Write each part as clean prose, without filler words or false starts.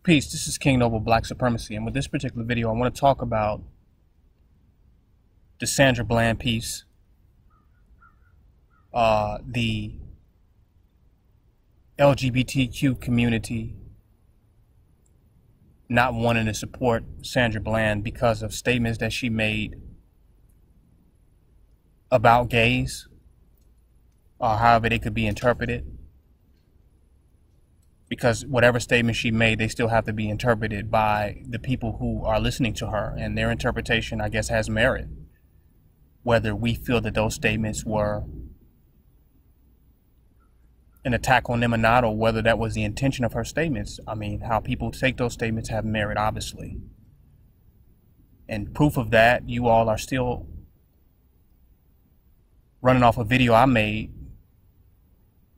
Peace, this is King Noble Black Supremacy, and with this particular video I want to talk about the Sandra Bland piece, the LGBTQ community not wanting to support Sandra Bland because of statements that she made about gays, or however they could be interpreted. Because whatever statement she made, they still have to be interpreted by the people who are listening to her, and their interpretation, I guess, has merit. Whether we feel that those statements were an attack on them or not, or whether that was the intention of her statements, I mean, how people take those statements have merit, obviously. And proof of that, you all are still running off a video I made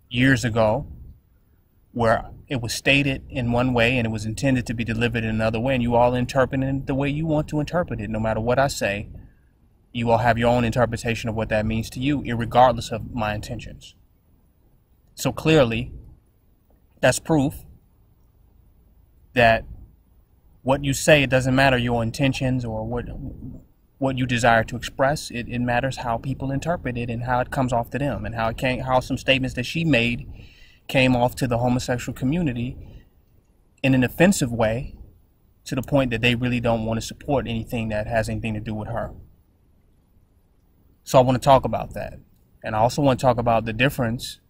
years ago, where it was stated in one way and it was intended to be delivered in another way, and you all interpret it the way you want to interpret it. No matter what I say, you all have your own interpretation of what that means to you, irregardless of my intentions. So clearly, that's proof that what you say, it doesn't matter your intentions or what you desire to express. It matters how people interpret it and how it comes off to them, and how some statements that she made came off to the homosexual community in an offensive way, to the point that they really don't want to support anything that has anything to do with her. So I want to talk about that. And I also want to talk about the difference,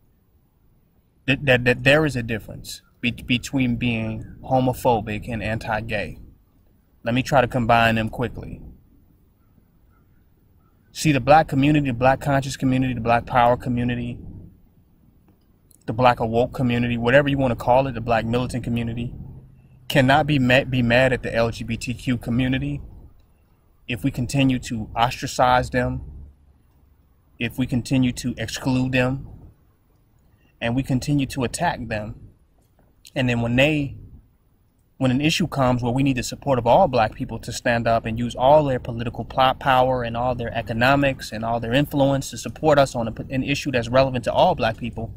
that there is a difference between being homophobic and anti-gay. Let me try to combine them quickly. See, the black community, the black conscious community, the black power community, the black awoke community, whatever you want to call it, the black militant community, cannot be mad at the LGBTQ community if we continue to ostracize them, if we continue to exclude them, and we continue to attack them. And then when an issue comes where we need the support of all black people to stand up and use all their political power and all their economics and all their influence to support us on an issue that's relevant to all black people,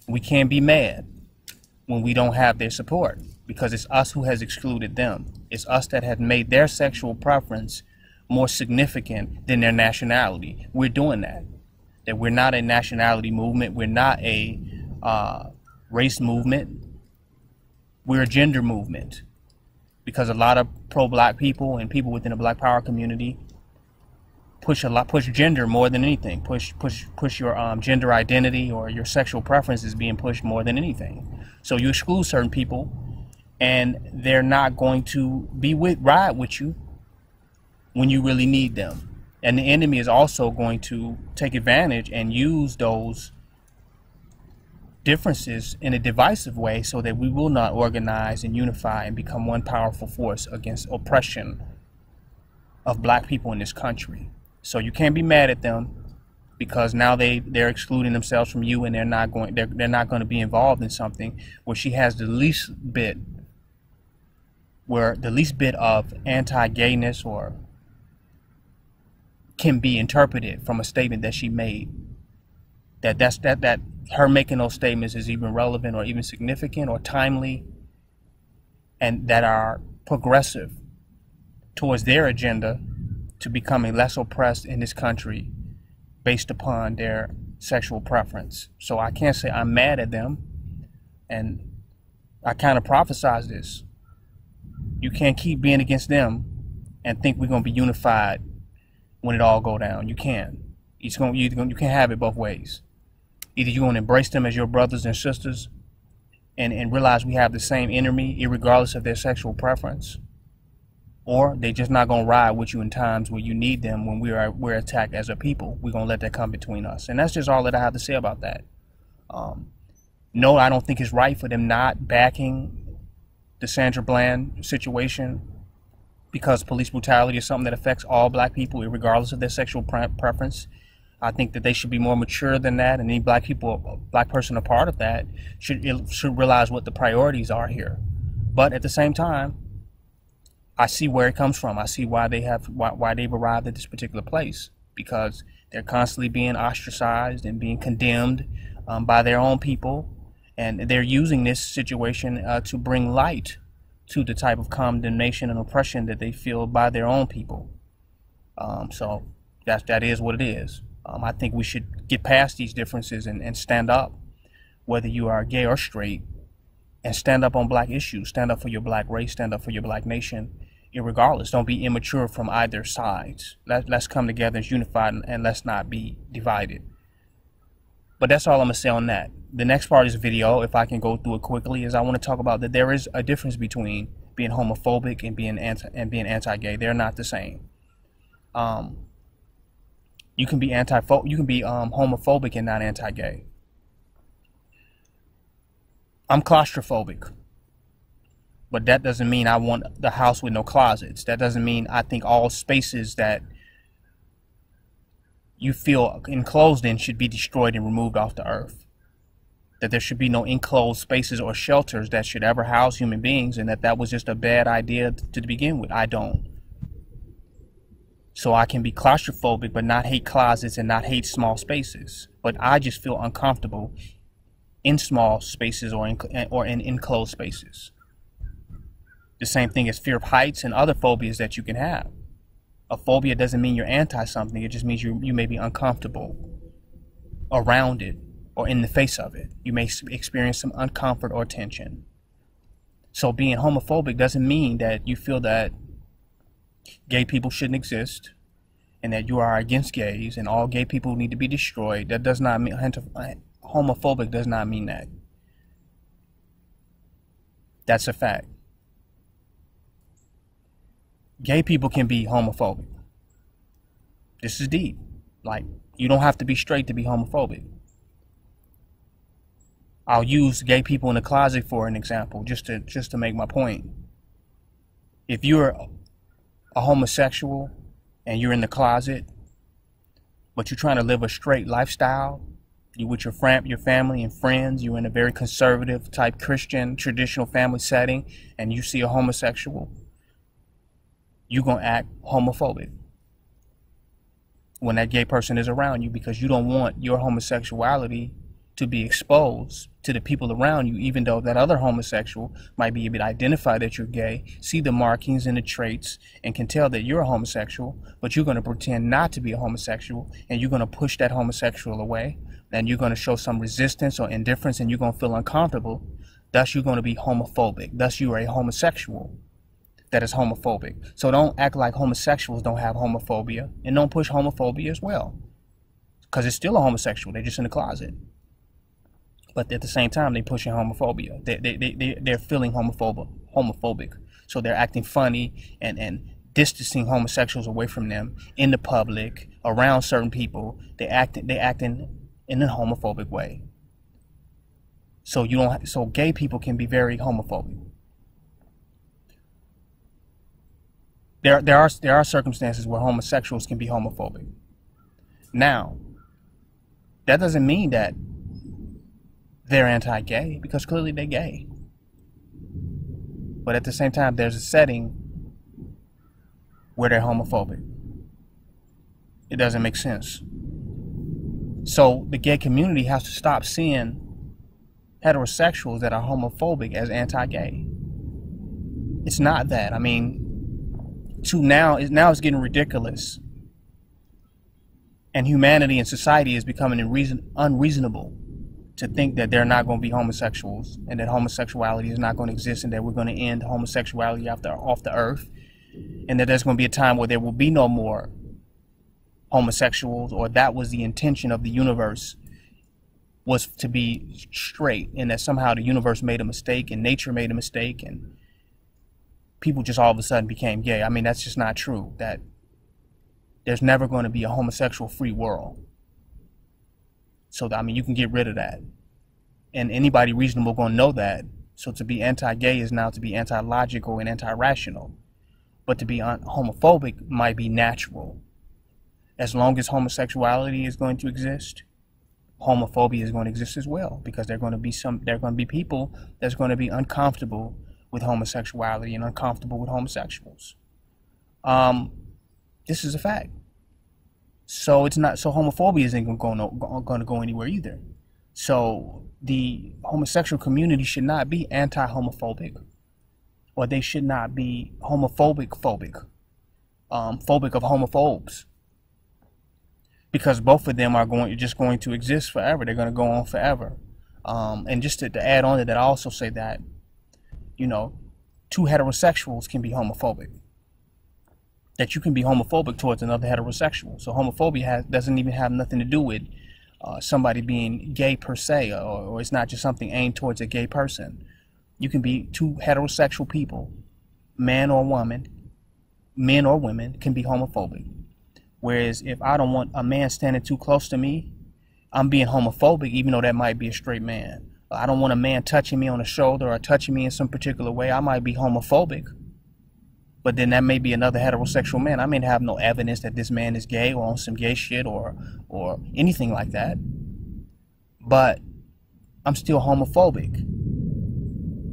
we can't be mad when we don't have their support, because it's us who has excluded them. It's us that have made their sexual preference more significant than their nationality. We're doing that. That we're not a nationality movement. We're not a race movement. We're a gender movement, because a lot of pro-black people and people within the black power community push gender more than anything. Push your gender identity or your sexual preference is being pushed more than anything. So you exclude certain people, and they're not going to ride with you when you really need them. And the enemy is also going to take advantage and use those differences in a divisive way, so that we will not organize and unify and become one powerful force against oppression of black people in this country. So you can't be mad at them, because now they're excluding themselves from you, and they're not going to be involved in something where she has the least bit of anti-gayness or can be interpreted from a statement that she made. That her making those statements is even relevant or even significant or timely, and that are progressive towards their agenda to becoming less oppressed in this country based upon their sexual preference. So I can't say I'm mad at them, and I kind of prophesize this. You can't keep being against them and think we're going to be unified when it all go down. You can't. You can't have it both ways. Either you're going to embrace them as your brothers and sisters and realize we have the same enemy irregardless of their sexual preference, or they just not going to ride with you in times where you need them. When we're attacked as a people, we're going to let that come between us. And that's just all that I have to say about that. No, I don't think it's right for them not backing the Sandra Bland situation, because police brutality is something that affects all black people regardless of their sexual preference. I think that they should be more mature than that, and any black person a part of that should realize what the priorities are here. But at the same time, I see where it comes from. I see why they've arrived at this particular place, because they're constantly being ostracized and being condemned by their own people, and they're using this situation to bring light to the type of condemnation and oppression that they feel by their own people. So that is what it is. I think we should get past these differences and stand up, whether you are gay or straight, and stand up on black issues, stand up for your black race, stand up for your black nation, irregardless. Don't be immature from either sides. Let's come together as unified, and let's not be divided. But that's all I'm going to say on that. The next part of this video, if I can go through it quickly, is I want to talk about that there is a difference between being homophobic and being anti-gay. They're not the same. You can be homophobic and not anti-gay. I'm claustrophobic, but that doesn't mean I want the house with no closets. That doesn't mean I think all spaces that you feel enclosed in should be destroyed and removed off the earth. That there should be no enclosed spaces or shelters that should ever house human beings, and that was just a bad idea to begin with. I don't. So I can be claustrophobic but not hate closets and not hate small spaces. But I just feel uncomfortable in small spaces or in enclosed spaces. The same thing as fear of heights and other phobias that you can have. A phobia doesn't mean you're anti-something. It just means you may be uncomfortable around it or in the face of it. You may experience some uncomfort or tension. So being homophobic doesn't mean that you feel that gay people shouldn't exist and that you are against gays and all gay people need to be destroyed. That does not mean, homophobic does not mean that. That's a fact. Gay people can be homophobic. This is deep. Like, you don't have to be straight to be homophobic. I'll use gay people in the closet for an example, just to make my point. If you're a homosexual and you're in the closet, but you're trying to live a straight lifestyle, you with your family and friends, you're in a very conservative type Christian traditional family setting, and you see a homosexual, you're going to act homophobic when that gay person is around you, because you don't want your homosexuality to be exposed to the people around you, even though that other homosexual might be able to identify that you're gay, see the markings and the traits, and can tell that you're a homosexual, but you're going to pretend not to be a homosexual, and you're going to push that homosexual away, and you're going to show some resistance or indifference, and you're going to feel uncomfortable. Thus, you're going to be homophobic. Thus, you are a homosexual that is homophobic. So don't act like homosexuals don't have homophobia, and don't push homophobia as well, because it's still a homosexual. They're just in the closet. But at the same time, they're pushing homophobia. They're feeling homophobic. So they're acting funny and distancing homosexuals away from them in the public, around certain people. They acting in a homophobic way. So gay people can be very homophobic. There are circumstances where homosexuals can be homophobic. Now, that doesn't mean that they're anti-gay, because clearly they're gay. But at the same time, there's a setting where they're homophobic. It doesn't make sense. So the gay community has to stop seeing heterosexuals that are homophobic as anti-gay. It's not that. I mean, now it's getting ridiculous. And humanity and society is becoming unreasonable to think that they're not going to be homosexuals, and that homosexuality is not going to exist, and that we're going to end homosexuality off the earth, and that there's going to be a time where there will be no more homosexuals, or that was the intention of the universe, was to be straight, and that somehow the universe made a mistake and nature made a mistake and people just all of a sudden became gay. I mean, that's just not true. That there's never going to be a homosexual free world. So, I mean, you can get rid of that. And anybody reasonable going to know that. So to be anti-gay is now to be anti-logical and anti-rational. But to be homophobic might be natural. As long as homosexuality is going to exist, homophobia is going to exist as well. Because there are going to be people that's going to be uncomfortable with homosexuality and uncomfortable with homosexuals. This is a fact. So homophobia isn't going to go anywhere either. So the homosexual community should not be anti-homophobic. or they should not be phobic of homophobes, because both of them are just going to exist forever. They're going to go on forever. And just to add on to that, I also say that, you know, two heterosexuals can be homophobic. That you can be homophobic towards another heterosexual. So homophobia doesn't even have nothing to do with somebody being gay per se, or it's not just something aimed towards a gay person. You can be two heterosexual people, man or woman, men or women, can be homophobic. Whereas if I don't want a man standing too close to me, I'm being homophobic, even though that might be a straight man. I don't want a man touching me on the shoulder or touching me in some particular way. I might be homophobic. But then that may be another heterosexual man. I may have no evidence that this man is gay or on some gay shit or anything like that. But I'm still homophobic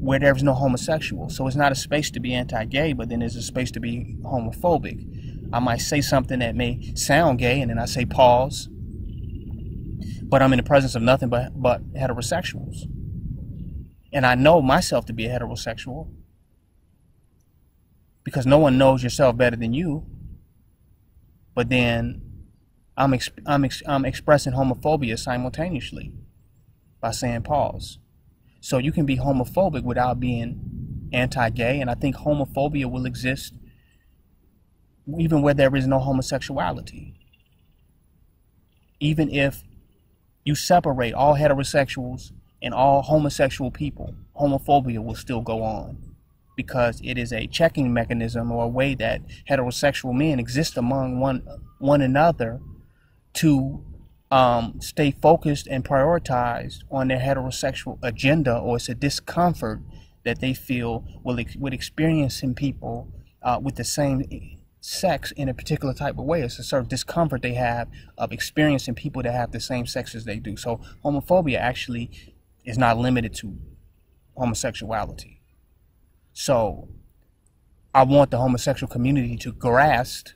where there's no homosexual. So it's not a space to be anti-gay, but then there's a space to be homophobic. I might say something that may sound gay, and then I say pause. But I'm in the presence of nothing but heterosexuals. And I know myself to be a heterosexual, because no one knows yourself better than you. But then I'm expressing homophobia simultaneously by saying pause. So you can be homophobic without being anti-gay, and I think homophobia will exist even where there is no homosexuality. Even if you separate all heterosexuals and all homosexual people, homophobia will still go on, because it is a checking mechanism, or a way that heterosexual men exist among one another to stay focused and prioritized on their heterosexual agenda, or it's a discomfort that they feel with experiencing people with the same sex in a particular type of way. It's a certain discomfort they have of experiencing people that have the same sex as they do. So homophobia actually is not limited to homosexuality. So I want the homosexual community to grasp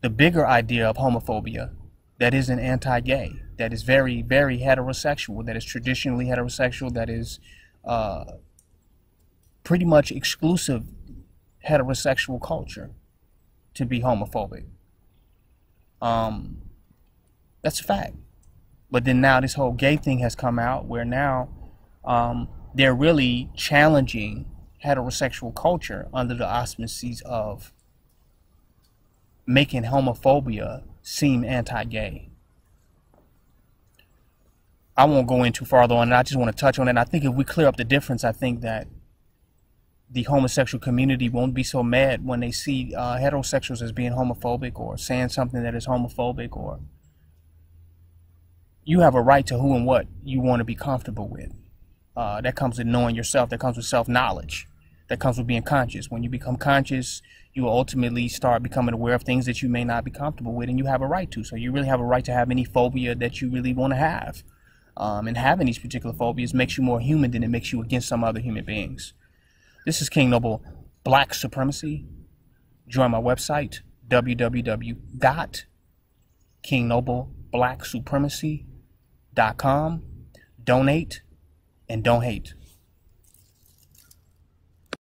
the bigger idea of homophobia that isn't anti-gay, that is very, very heterosexual, that is traditionally heterosexual, that is pretty much exclusive heterosexual culture to be homophobic. That's a fact. But then now this whole gay thing has come out, where now they're really challenging heterosexual culture under the auspices of making homophobia seem anti-gay. I won't go in too farther on it. I just want to touch on it. And I think if we clear up the difference, I think that the homosexual community won't be so mad when they see heterosexuals as being homophobic, or saying something that is homophobic. Or you have a right to who and what you want to be comfortable with. That comes with knowing yourself. That comes with self-knowledge. That comes with being conscious. When you become conscious, you will ultimately start becoming aware of things that you may not be comfortable with, and you have a right to. So you really have a right to have any phobia that you really want to have. And having these particular phobias makes you more human than it makes you against some other human beings. This is King Noble Black Supremacy. Join my website, www.kingnoblepblacksupremacy.com. Donate and don't hate.